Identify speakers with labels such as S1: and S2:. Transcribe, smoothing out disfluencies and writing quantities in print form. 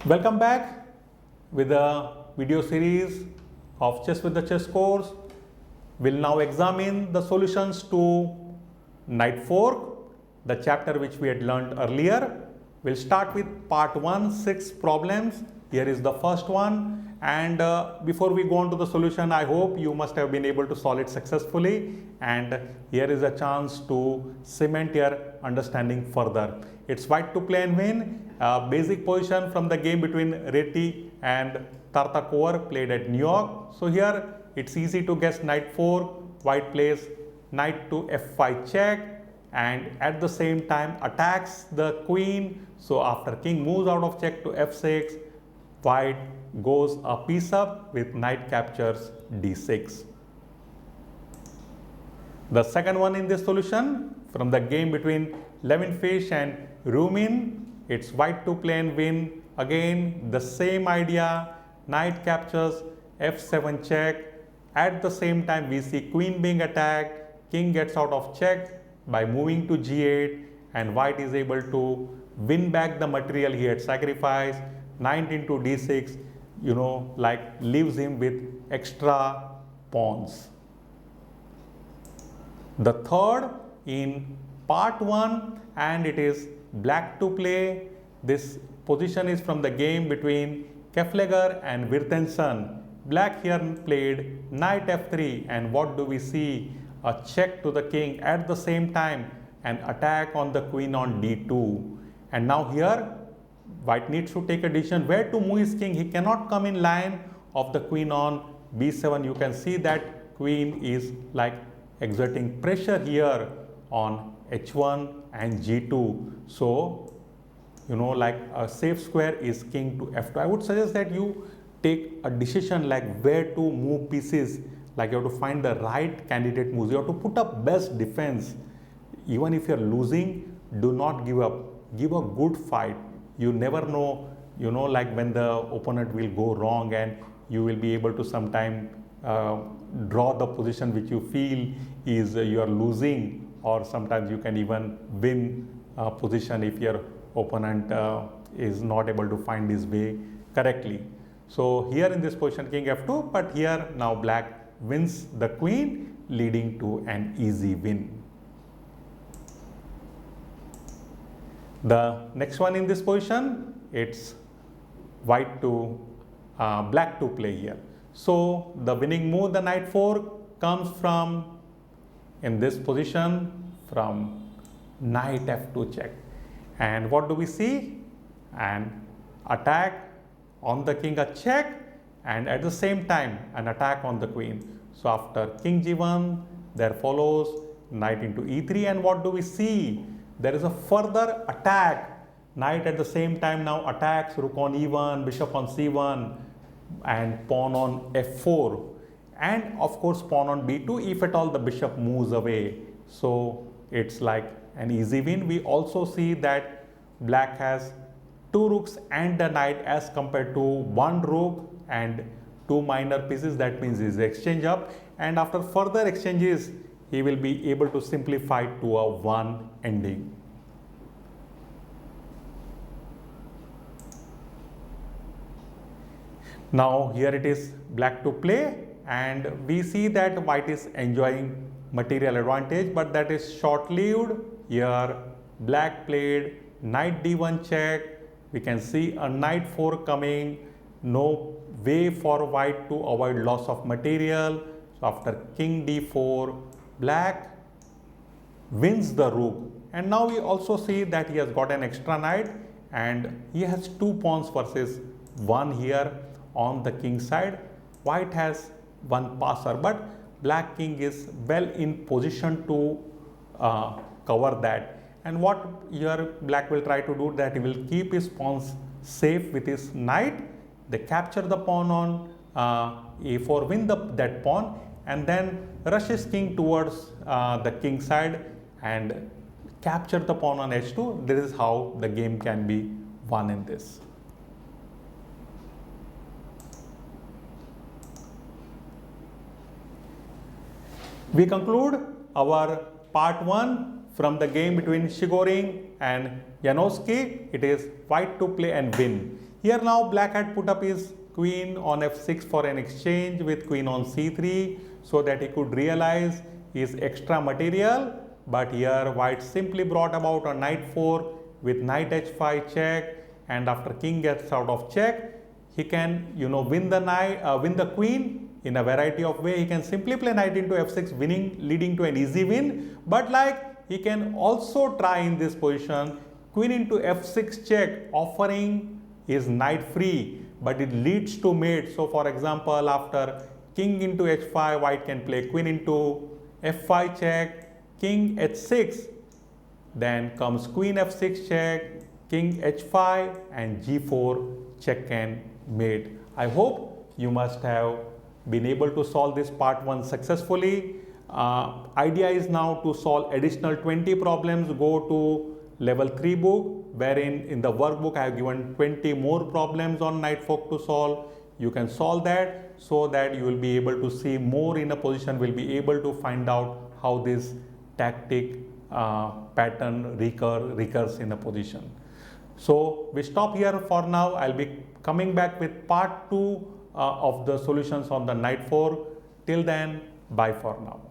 S1: Welcome back with the video series of Chess with the Chess course. We'll now examine the solutions to Knight Fork, the chapter which we had learned earlier. We'll start with part 1, 6 problems. Here is the first one, and before we go on to the solution, I hope you must have been able to solve it successfully, and here is a chance to cement your understanding further. It's white to play and win. Basic position from the game between Reti and Tartakower played at New York. So here it's easy to guess Knight 4, white plays Knight to F5 check, and at the same time attacks the queen. So after king moves out of check to F6, white goes a piece up with knight captures D6. The second one in this solution from the game between Levinfish and Rumin, it's white to play and win. Again the same idea, knight captures F7 check. At the same time we see queen being attacked, king gets out of check by moving to G8, and white is able to win back the material he had sacrificed. Knight into D6, like leaves him with extra pawns. The third in part 1, and it is black to play. This position is from the game between Kefleger and Wirtensen. Black here played knight F3, and what do we see? A check to the king, at the same time an attack on the queen on D2. And now here white needs to take a decision where to move his king. He cannot come in line of the queen on B7. You can see that queen is like exerting pressure here on H1 and G2. So, like a safe square is king to F2. I would suggest that you take a decision like where to move pieces. Like you have to find the right candidate moves. You have to put up best defense. Even if you are losing, do not give up. Give a good fight. You never know, like when the opponent will go wrong, and you will be able to sometime draw the position which you feel is you are losing, or sometimes you can even win a position if your opponent is not able to find his way correctly. So here in this position king F2, but here now black wins the queen, leading to an easy win. The next one in this position, it's white to black to play here. So the winning move, the knight fork, comes from, in this position, from knight F2 check. And what do we see? An attack on the king, a check, and at the same time an attack on the queen. So after king G1, there follows knight into E3, and what do we see? There is a further attack. Knight at the same time now attacks rook on E1, bishop on C1, and pawn on F4, and of course pawn on B2 if at all the bishop moves away. So it's like an easy win. We also see that black has 2 rooks and a knight as compared to 1 rook and 2 minor pieces. That means his exchange up, and after further exchanges he will be able to simplify to a 1 ending. Now here it is black to play, and we see that white is enjoying material advantage, but that is short-lived. Here black played knight D1 check. We can see a knight 4 coming. No way for white to avoid loss of material. So after king D4, black wins the rook, and now we also see that he has got an extra knight, and he has 2 pawns versus 1 here on the king side. White has 1 passer, but black king is well in position to cover that. And what here black will try to do, that he will keep his pawns safe with his knight. They capture the pawn on A4, win that pawn, and then rush his king towards the king side and capture the pawn on H2. This is how the game can be won in this. We conclude our part 1 from the game between Shigoring and Janowski. It is white to play and win. Here now black had put up his queen on f6 for an exchange with queen on c3 so that he could realize his extra material, but here white simply brought about a knight 4 with knight h5 check, and after king gets out of check, he can win the queen in a variety of way. He can simply play knight into f6 leading to an easy win, but like he can also try in this position queen into f6 check offering his knight free, but it leads to mate. So for example, after king into h5, white can play queen into f5 check, king h6, then comes queen f6 check, king h5 and g4 check and mate. I hope you must have been able to solve this part 1 successfully. Idea is now to solve additional 20 problems. Go to level 3 book, wherein in the workbook I have given 20 more problems on knight fork to solve. You can solve that so that you will be able to see more in a position, will be able to find out how this tactic pattern recurs in a position. So we stop here for now. I'll be coming back with part 2 of the solutions on the knight fork. Till then, bye for now.